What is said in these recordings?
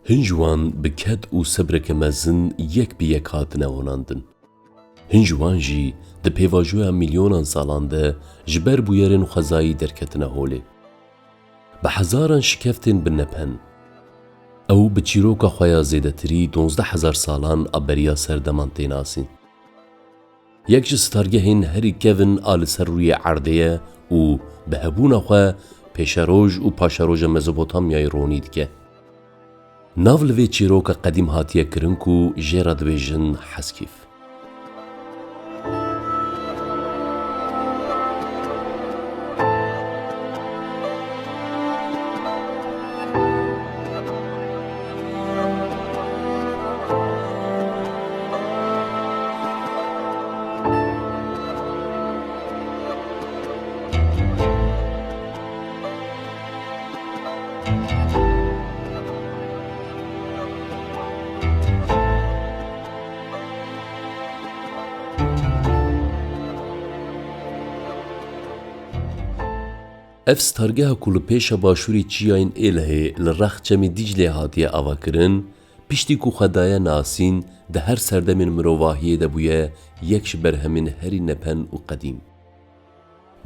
هنجوان بکد و صبرک مزن یک بی یک هاتنه هناندن. هنجوان جی ده پیواجویا میلیونان سالان ده جبر بویرن و خزایی درکتنه هوله. به هزاران شکفتن بنپن. او به چیروکا خویا زیده تری 12,000 سالان ابریا سردمان تیناسین. یک جستارگه هن هری کون آل سر روی عرضه و به هبون خواه پیشروج و پاشروج مزوپوتامیای رونید که. ناول وی چیروکا قدیم هاتیه کرنکو جیرا دویجن حسکیف. اف ستارگه کل پیش باشوری چیاین الهی لرخ چمی دیجله هاتیه آوا کرن پشتی کو خدای ناسین ده هر سردمین مروواهیه ده بویه یکش برهمین هری نپن و قدیم.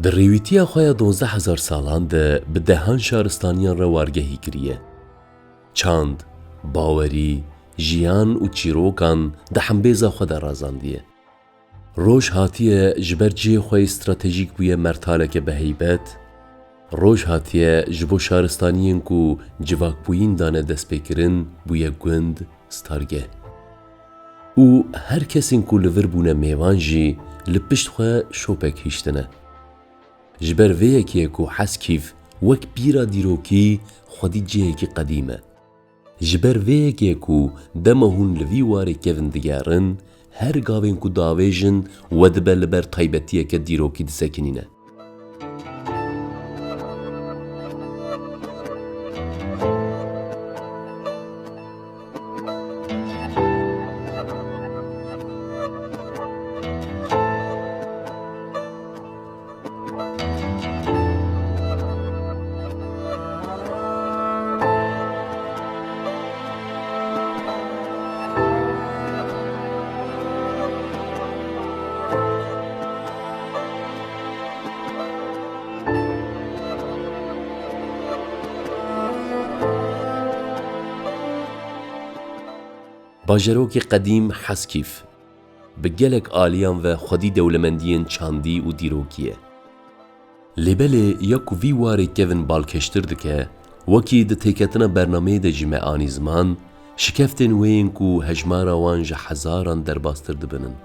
در ریویتیا خواه 12,000 سالان ده به دهان شارستانیان را وارگهی کریه. چاند، باوری، جیان و چیروکان ده حنبیزا خود رازاندیه. روش هاتیه جبر جی خواه استراتیجیک بویه مرتالک به هیبت، روش هاتیه جبو شارستانیین کو جواک بوین دانه دست بکرن بویه گوند ستارگه. او هر کسین کو لور بونه میوان جی لپشت خواه شوپک هیشتنه. جبر ویه که کو حسکیف وک بیرا دیروکی خودی جیه که قدیمه. جبر ویه که کو دمهون لوی واره کون دگارن هر گاوین کو داویجن و دبه لبر طایبتیه که دیروکی دسکنینه. باجروک قدیم حسکیف به گلک آلیان و خودی دولمندین چاندی و دیروکیه. لبله یکو وی واری کون بالکشتر دکه وکی ده تیکتنا برنامه ده جمعانی زمان شکفتن وین کو هجمارا وانج هزاران در باستر دبنن.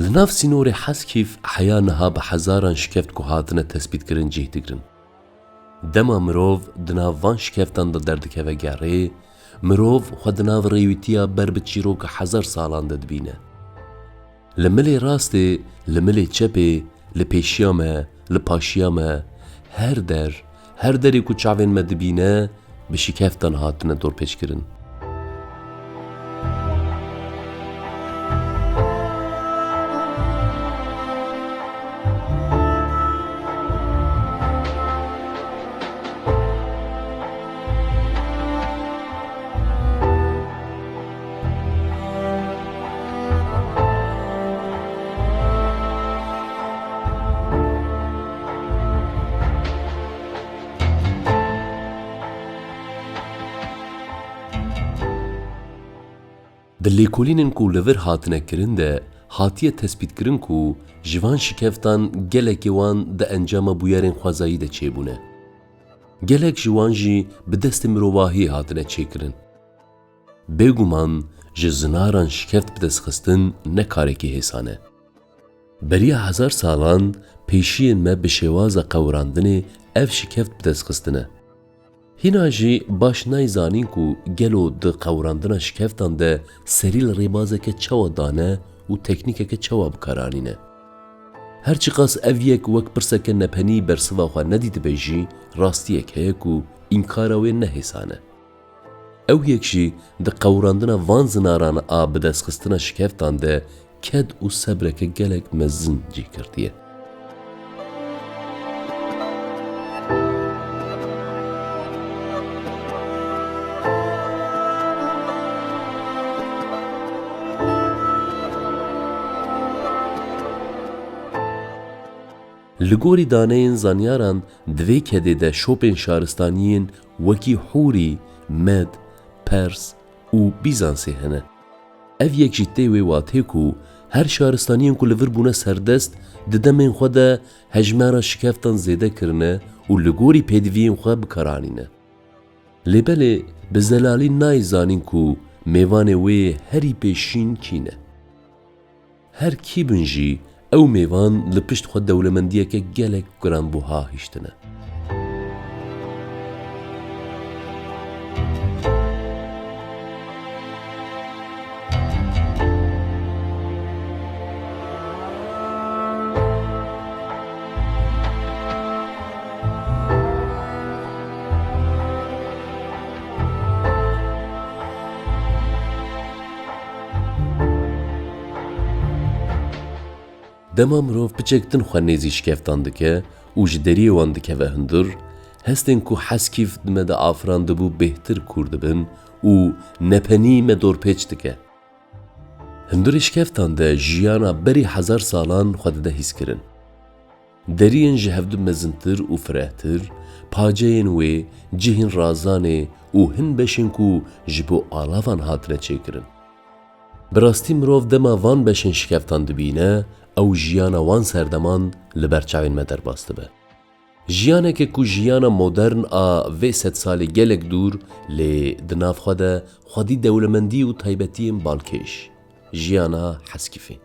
لناف سینور حسکیف حیانها به هزاران شکفت که هاتنه تثبیت کرن جهت کرن. دما مروف دناف وان شکفتان دا دردکه و گره مروف خود دناف ریویتیا بر بچیرو که 1000 سالان داد بینه. لملی راسته، لملی چپه، لپیشیامه، لپاشیامه، هر دری که چاوین مدبینه به شکفتان هاتنه دور پیش کرن. دلیکولینن کو لور هاتنه کرن ده هاتیه تثبیت کرن کو جوان شکفتان گلکی وان ده انجام بویرین خوازایی ده چه بونه. گلک جوان جی به دست مروواهی هاتنه چه کرن. بگومان جزناران شکفت بدست خستن نکاره که حسانه. بریا 1000 سالان پیشین ما به شواز قوراندن اف شکفت بدست خستنه. هینا جی باش نایزانین کو گلو د قوراندنا شکفتان ده سریل ریبازه که چوا دانه و تکنیکه که چوا بکارانینه. هرچی قاس اف یک وک پرسکه نپنی برسوا خواه ندید بیجی راستیه که یکو انکاراوی نحسانه. او یک جی ده قوراندنا وان زناران آب دست خستنا شکفتان ده کد و صبره که گلک مزن جی کردیه. لگوری دانین زانیاران دوی کده ده شوپین شارستانیین وکی حوری، مد، پرس و بیزانسی هنه. او یک جیته وی واته کو هر شارستانیین که لور بونه سردست ده من خود ده هجمارا شکفتان زیده کرنه و لگوری پیدوین خود بکارانینه. لبله بزلالی نای زانین کو میوان وی هری پیشین کینه. هر کی بنجی او میوان لپشت خود دولمندیه که گلک گران بوها هشتنه. دما مروف بچکتن خواه نیزی شکفتان دکه و جدری وان دکه و هندر هستن که حسکیف دمده آفران دبو بهتر کرده بن و نپنی مدور پیچ دکه. هندر شکفتان ده جیانا بری 1000 سالان خود ده حس کرن. درین جهفد مزنتر و فرهتر، پاجین و جهین رازانه و هن بشن که جبو آلاوان هاتنه چه کرن. براستی مروف دما وان بشن شکفتان دبینه او جیانا وان سردمان لبرچاوین مدر باسته به. جیانه که کو جیانا مدرن و 100 سالی گلک دور لی دناف خودی دولمندی و تایبتیم بالکش. جیانا حسکیفی.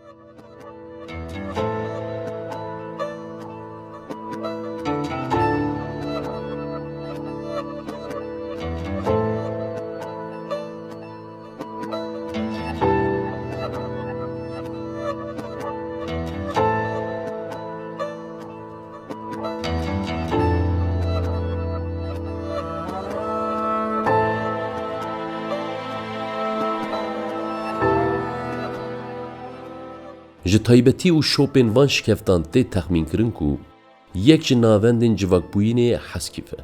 ji taybetî û şopên van şikeftan tê texmîn kirin ku yek ji navendên civakbûyînê heskîf e.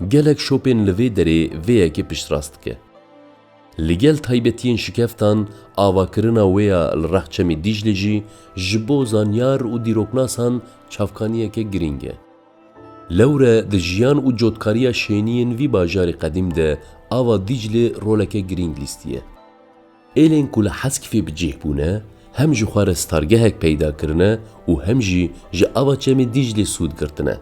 Gelek şopên li vê derê vê yekê piştrast dike. Li gel taybetiyên şikeftan avakirina wê ya li rexçemê Dîclê jî ji bo zanyar û dîroknasan çavkaniyeke girîng e. Lewre di jiyan û cotkariya şêniyên vî bajarê qedîm de ava Dîclê roleke girîng lîstiye. Êlên ku li Heskîfê bi cih bûne hem ji xwe re stargehek peyda kirine û hem jî ji ava çemê Dîclê sûd girtine.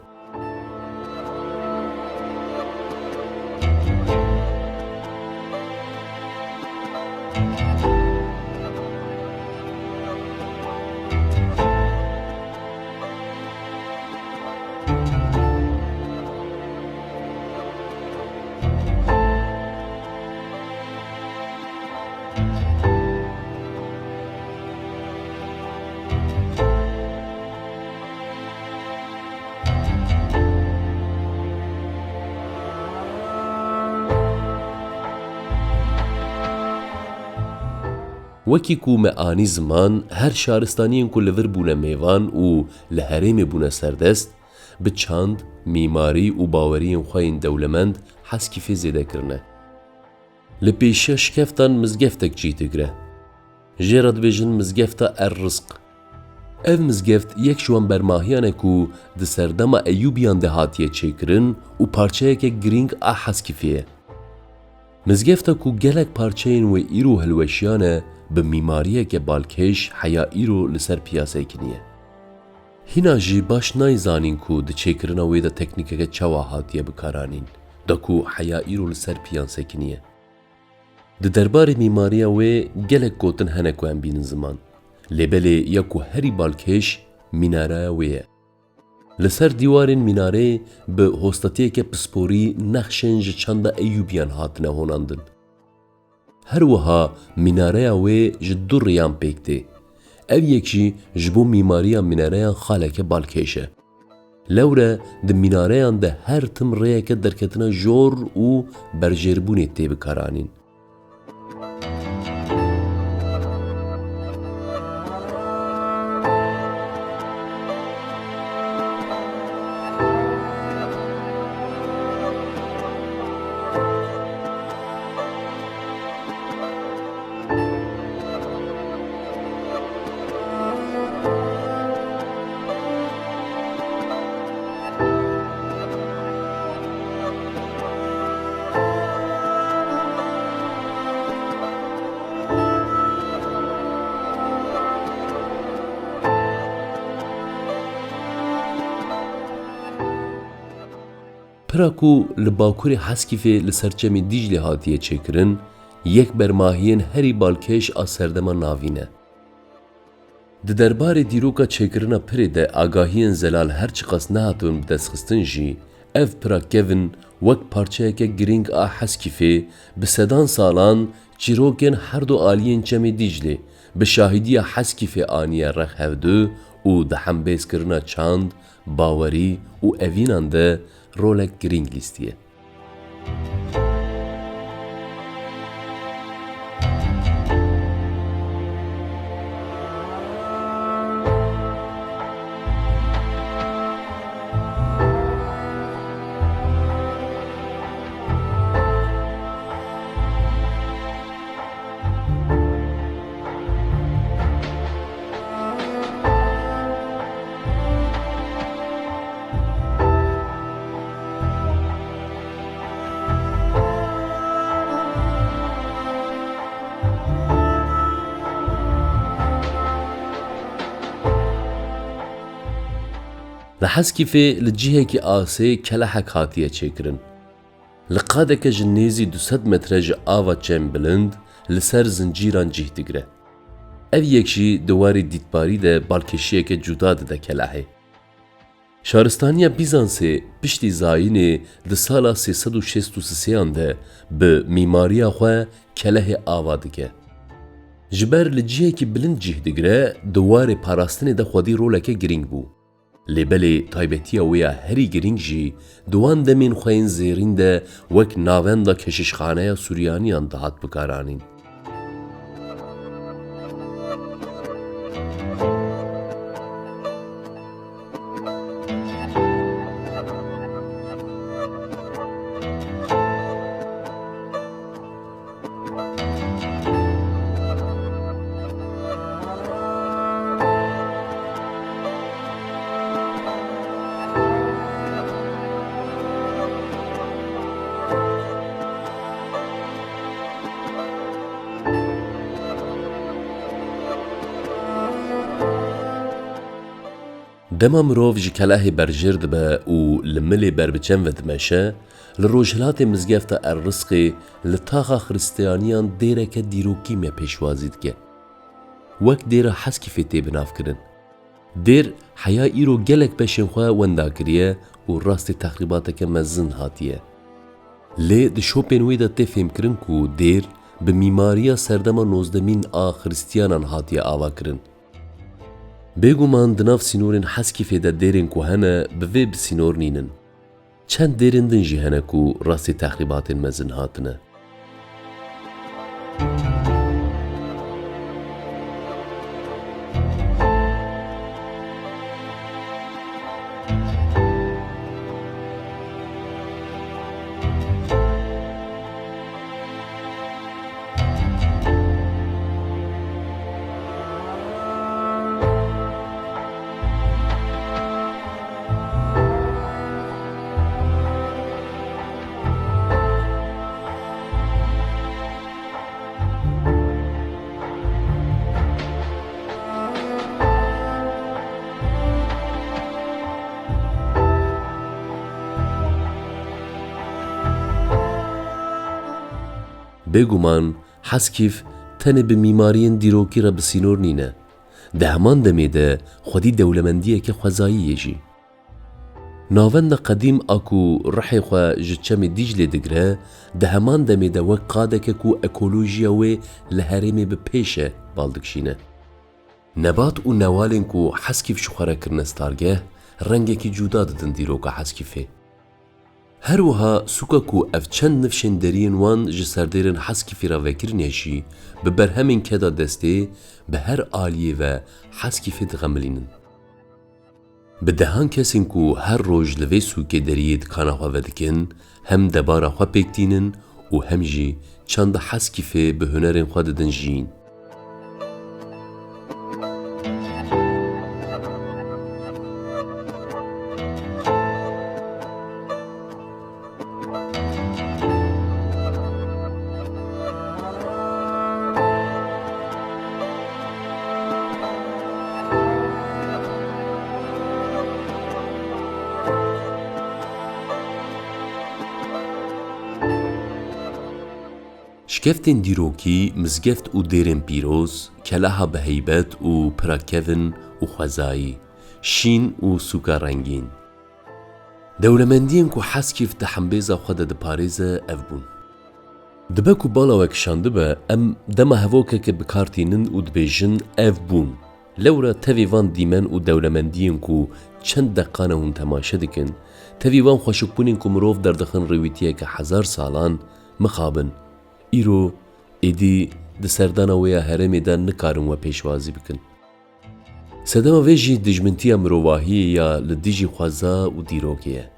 وەکی ku me anî ziman her şaristaniyên ku li vir bûne mêvan û li herêmê bûne serdest, bi çand, mîmarî û baweriyên xwe yên dewlemend heskîfê zêde kirine. Li pêşiya şikeftan mizgeftek çî digre. Jê re dibêjin mizgefta Er-Rizq. Ev mizgeft yek ji wan bermahiyan e ku di serdema Eyyûbiyan de hatiye çêkirin û parçeyeke girîng a heskîfê ye. Mizgefta ku gelek parçeyên wê îro hilweşiyan e, bi mîmariyeke balkêş heya îro li ser piyaseyê kiniye. Hîna jî baş nayzanîn ku di çêkirina wê de teknîkeke çawa hatiye bikaranîn, da ku heya îro li ser piyaseyê kiniye. Di derbarê mîmariya wê gelek gotin hene ku em bînin ziman. Lêbelê ya ku herî balkêş mînareya wê ye. لسر دیوارên mînarê bi hostatiyeke pisporî nexşên ji çanda Eyyûbiyan hatine honandin. Her wiha mînareya wê ji du rêyan pêk tê. Ev yek jî ji bo mîmariya mînareyan xaleke balkêş e. Lewre di mînareyan de her tim rêyeke derketina jor û berjêrbûnê tê bikaranîn. Pira ku li bakurê Heskîfê li ser çemê Dîclê hatiye çêkirin, yek bermahiyên herî balkêş a serdema navîn e. Di derbarê dîroka çêkirina pirê de agahiyên zelal her çi qas nehatibin bi destxistin jî, ev pira kevin wek parçeyeke girîng a Heskîfê bi sedan salan çîrokên her du aliyên çemê Dîclê bi şahîdiya Heskîfê aniye rex hevdû û di hembêzkirina çand, bawerî û evînan de rolek girîng lîstiye. Li Heskîfê li cihekî asê kelehek hatiye çêkirin. Li qadeke ji nêzî 200 metre ji ava çem bilind li ser zincîran cih digire. Ev yek jî di warê dîtbarî de balkêşiyeke cuda dide kelehê. Şaristaniya Bîzansê piştî zayînê di sala 363 de bi mîmariya xwe kelehê ava dike. Ji ber li cihekî bilind cih digire, di warê parastinê de xwedî roleke girîng bû. Lêbelê taybetiya wê ya herî girîng jî di wan demên xwe yên zêrîn de wek navenda keşişxaneya Suryaniyan dihat bikaranîn. Dema mirov ji kelehê berjêr dibe û li milê berbiçem ve dimeşe, li rojhilatê mizgefta Errisqê li taxa xristiyaniyan dêreke dîrokî me pêşwazî dike. Wek dêra Heskîfê tê binavkirin. Dêr heya îro gelek beşên xwe wenda kiriye û rastî texrîbateke mezin hatiye. Lê di şopên wê de tê fêmkirin ku dêr bi mîmariya serdema nozdemîn a xristiyanan hatiye avakirin. Bêguman di nav sînorên Heskîfê de dêrên ku hene bi vê bi sînor nînin. Çend dêrên din jî hene ku rastî texrîbatên mezin hatine. Bêguman Heskîf tenê bi mîmariyên dîrokî re bi sînor nîne. Di heman demê de xwedî dewlemendiyeke xwezayiyê jî. ناوند قدیم اکو رحی خو جچم دیجلی دگره ده همان دمی ده وک قادکه کو اکولوژیا و لحرمی به پیشه بالدکشینه. نبات و نوالین کو حسکیف شخوره کرنستارگه رنگه کی جدا ددن دیروکا حسکیفه. هر وها سوکا کو اف چند نفشن درین وان جسردیرن حسکیفی را وکرنیشی به برهمین کدا دسته به هر آلیه و حسکیفی دغملینن. به دهان کسین کو هر روز لوی سوکه درید کانا خوا ودکن هم دبارا خوا پیکتینن و هم جی چند حسکیفه به هنرین خوا ددن جین. شکفتین دیروکی مزگفت و دیرن پیروز کلاها به هیبت و پراکون و خوزایی شین و سوکا رنگین. دولمندین کو حسکیف تحمبیزا خود ده پاریزه اف بون. دبکو بالا وکشانده به ام دم هواکه که بکارتینن و دبیجن اف بون. لورا تاویوان دیمن و دولمندین کو چند دقانه هون تماشه دکن تاویوان خوشک بونین کو مروف در دخن رویتیه که 1000 سالان مخابن. ایرو ایدی ده سردان ویا هرمی دا نکارن و پیشوازی بکن. سدما ویجی دجمنتی مروواهی یا لدیجی خوازا و دیروکیه.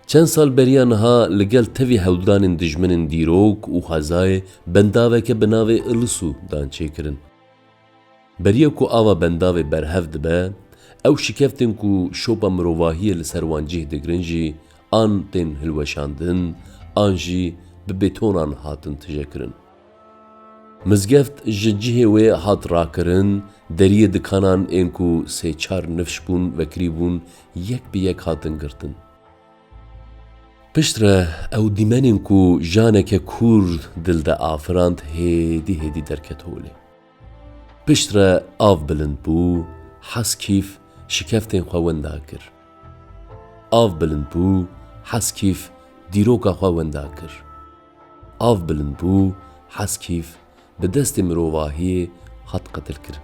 چند سال بریان ها لگل تاوی هودان دجمن دیروک و خوازای بنداوه که بناوه السو دان چه کرن. بریا کو آوا بنداوه برهفت به او شکفتن کو شوبا مروواهی لسروانجیه دگرنجی آن تین هلوشاندن آنجی به بتونان هاتن تجکرن. مزگفت ججیه وی هات راکرن دریه دکانان اینکو سه چار نفش بون وکری بون یک به یک هاتن گرتن. پشتره او دیمنین کو جانک کورد دل ده آفراند هیدی درکت هوله. پشتره آف بلند بو حس کیف شکفتین خواهنده کر. آف بلند بو حس کیف دیروکا خواهنده کر. آف بلند بو حس کیف به دست مروواهی هات قتل کر.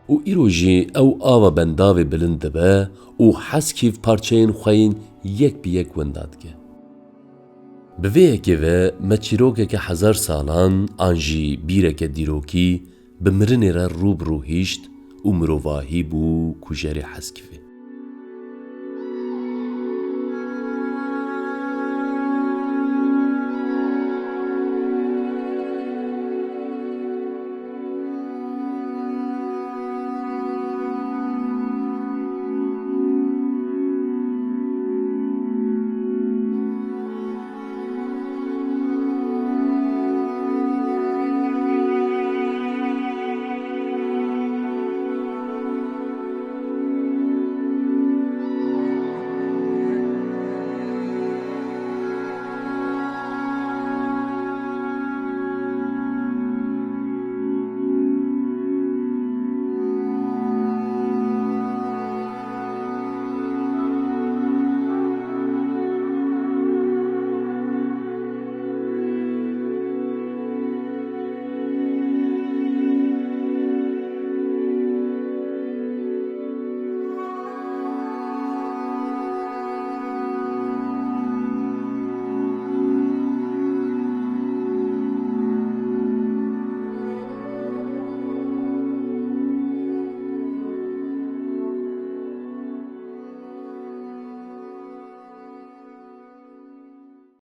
و ایروژی او آوا بنداوی بلند به و حس کیف پارچین خواهین یک بی یک وندادگه. به وی که و مچیروکه که 1000 سالان آنجی بیره که دیروکی به مرنی را روب رو هیشت و مروواهی بو کجاری حس کیفه.